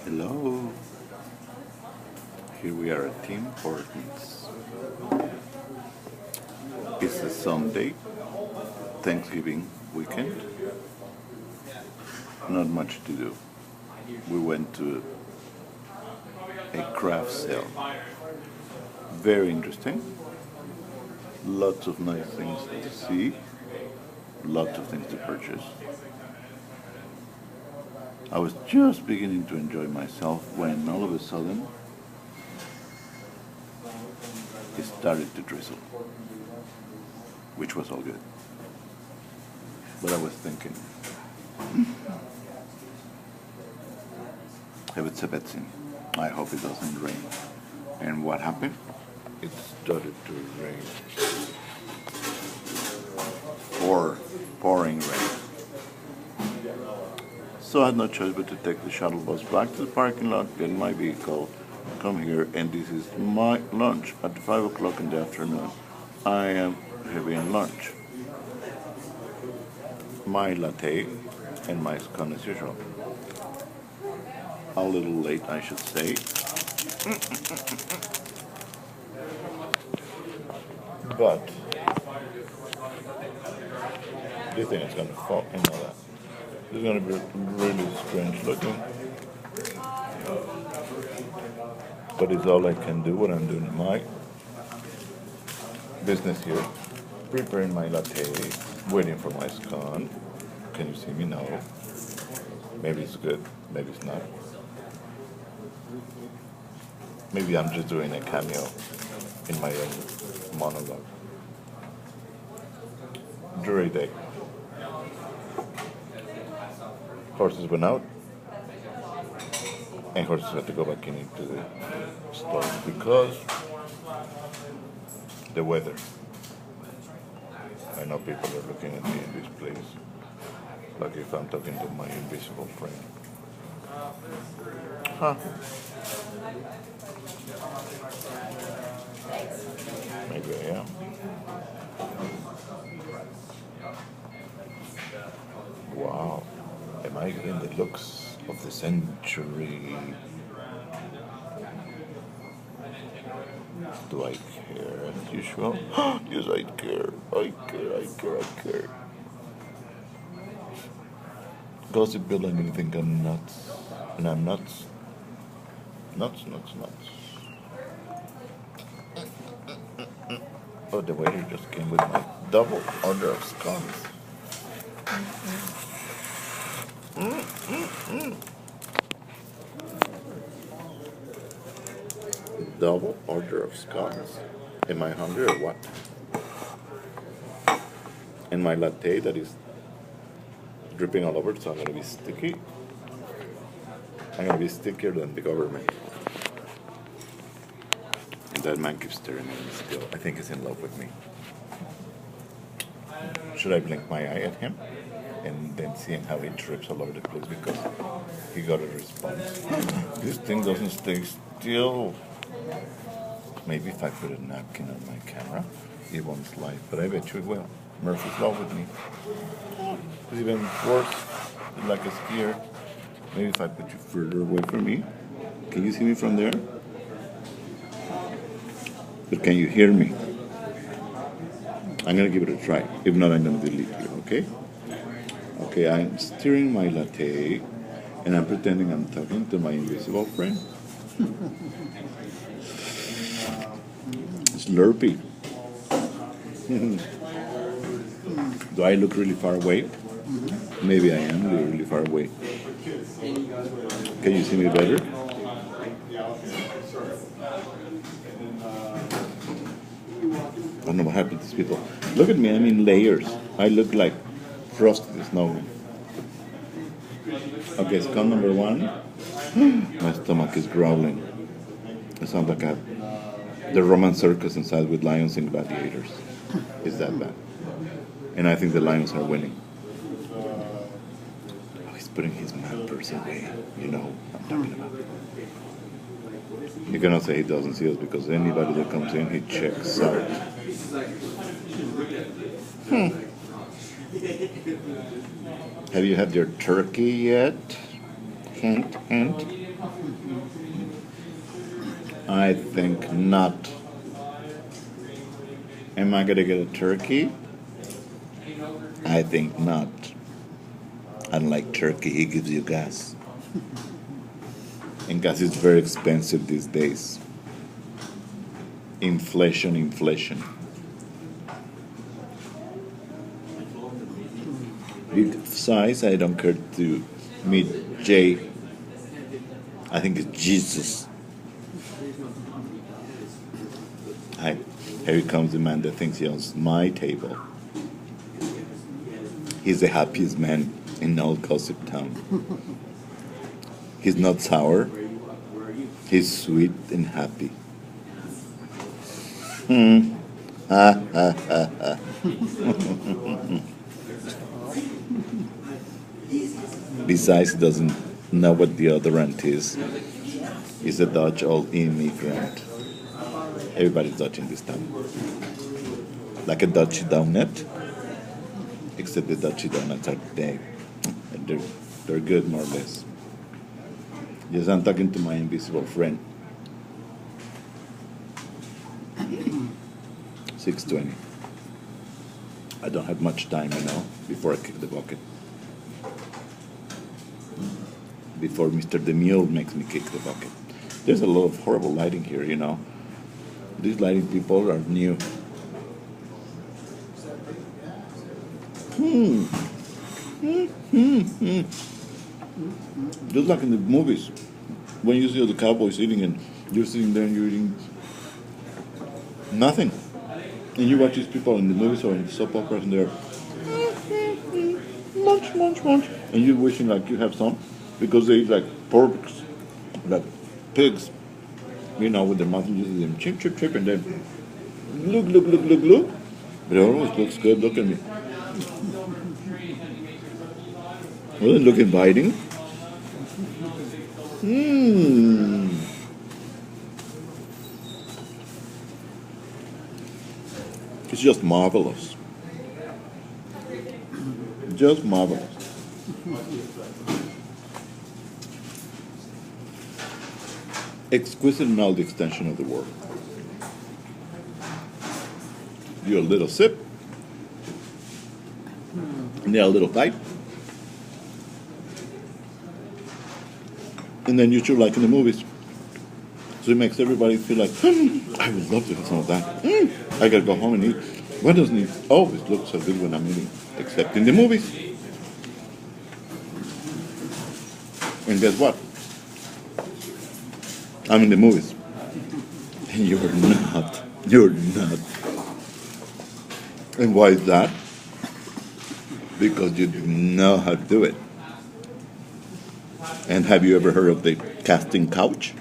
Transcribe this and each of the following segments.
Hello, here we are at Tim Hortons. It's a Sunday, Thanksgiving weekend. Not much to do. We went to a craft sale. Very interesting. Lots of nice things to see. Lots of things to purchase. I was just beginning to enjoy myself when all of a sudden it started to drizzle, which was all good. But I was thinking, Betsy, I hope it doesn't rain. And what happened? It started to rain. Pouring rain. So I had no choice but to take the shuttle bus back to the parking lot, get in my vehicle, come here, and this is my lunch at 5 o'clock in the afternoon. I am having lunch. My latte and my scone as usual. A little late, I should say. But do you think it's going to fall? I know that. It's going to be really strange looking. But it's all I can do when I'm doing my business here. Preparing my latte, waiting for my scone. Can you see me? No. Maybe it's good, maybe it's not. Maybe I'm just doing a cameo in my own monologue. Jury day. Horses went out, and horses had to go back into the stall because the weather. I know people are looking at me in this place like if I'm talking to my invisible friend. Huh. Maybe I am. Wow. Am I getting the looks of the century? Do I care as usual? Yes, I care. I care. Gossip Bill and you think I'm nuts. And I'm nuts. Nuts. Oh, the waiter just came with my double order of scones. Double order of scones. Am I hungry or what? And my latte that is dripping all over, so I'm going to be sticky. I'm going to be stickier than the government. And that man keeps staring at me still. I think he's in love with me. Should I blink my eye at him? And then seeing how he trips all over the place because he got a response. This thing doesn't stay still. Maybe if I put a napkin on my camera, it won't slide. But I bet you it will. Murphy's Law with me. It's even worse, like a skier. Maybe if I put you further away from me. Can you see me from there? But can you hear me? I'm going to give it a try. If not, I'm going to delete you, okay? Okay, I'm stirring my latte, and I'm pretending I'm talking to my invisible friend. Slurpee. Do I look really far away? Maybe I am really far away. Can you see me better? I don't know what happened to these people. Look at me, I'm in layers. I look like frosted snow. Okay, scone number 1. My stomach is growling. It sounds like the Roman circus inside with lions and gladiators. It's that bad. And I think the lions are winning. Oh, he's putting his mad purse away. You know what I'm talking about. You cannot say he doesn't see us because anybody that comes in, he checks out. Have you had your turkey yet? Hint. I think not. Am I gonna get a turkey? I think not. Unlike turkey, he gives you gas. And gas is very expensive these days. Inflation, inflation. Big size, I don't care to meet Jay. I think it's Jesus. Hi, here comes the man that thinks he owns my table. He's the happiest man in all Gossip Town. He's not sour. He's sweet and happy. Besides, he doesn't know what deodorant is. He's a Dutch old immigrant. Everybody's Dutch in this town. Like a Dutch donut. Except the Dutch donuts are they're good more or less. Yes, I'm talking to my invisible friend. 6:20. I don't have much time, before I kick the bucket. Before Mr. Demille makes me kick the bucket. There's a lot of horrible lighting here, These lighting people are new. Just like in the movies. When you see the cowboys eating and you're sitting there and you're eating nothing. And you watch these people in the movies or in the soap operas and they're munch, munch, munch. And you're wishing like you have some because they eat like porks, like pigs, with their mouth and using them chip, chip, chip, and then look. But it always looks good. Look at me. Well, look inviting. It's just marvelous. Just marvelous. Exquisite in all the extension of the word. You a little sip, and then a little bite, and then you chew like in the movies. So it makes everybody feel like, I would love to have some of that. I gotta go home and eat. Why doesn't it always look so good when I'm eating? Except in the movies. And guess what? I'm in the movies. And you're not. You're not. And why is that? Because you know how to do it. And have you ever heard of the casting couch?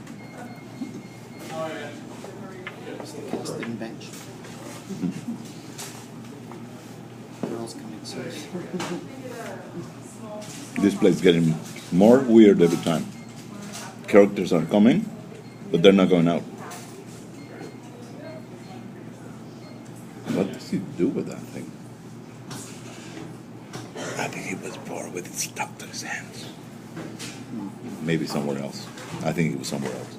Casting bench. Girls coming soon. This place is getting more weird every time. Characters are coming, but they're not going out. What does he do with that thing? I think he was bored with it stuck to his hands. Maybe somewhere else. I think he was somewhere else.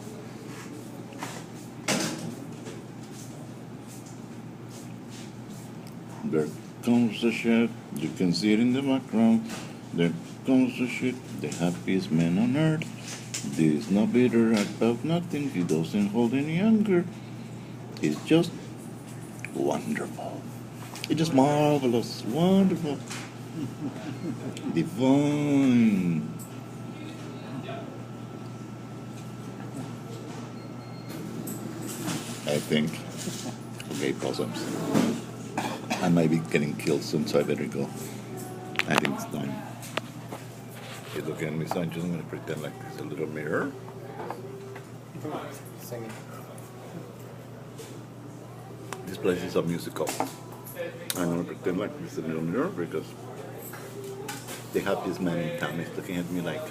There comes the shit. You can see it in the background. There comes the shit. The happiest man on earth. There's no bitter about nothing. He doesn't hold any anger. It's just wonderful. It's just marvelous. Wonderful. Divine. I think. Okay, pause. I might be getting killed soon, so I better go. I think it's time. He's looking at me, so I'm just going to pretend like there's a little mirror. Singing. This place is a musical. I'm going to pretend like there's a little mirror because the happiest man in town is looking at me like.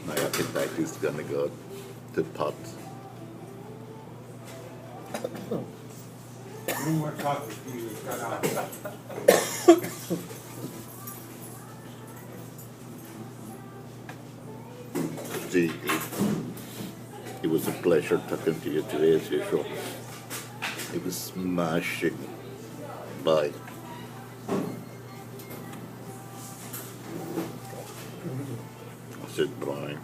My appetite is gonna go to pot. No more talking to you. Cut out. See, it was a pleasure talking to you today as usual. It was smashing. Bye. I said bye.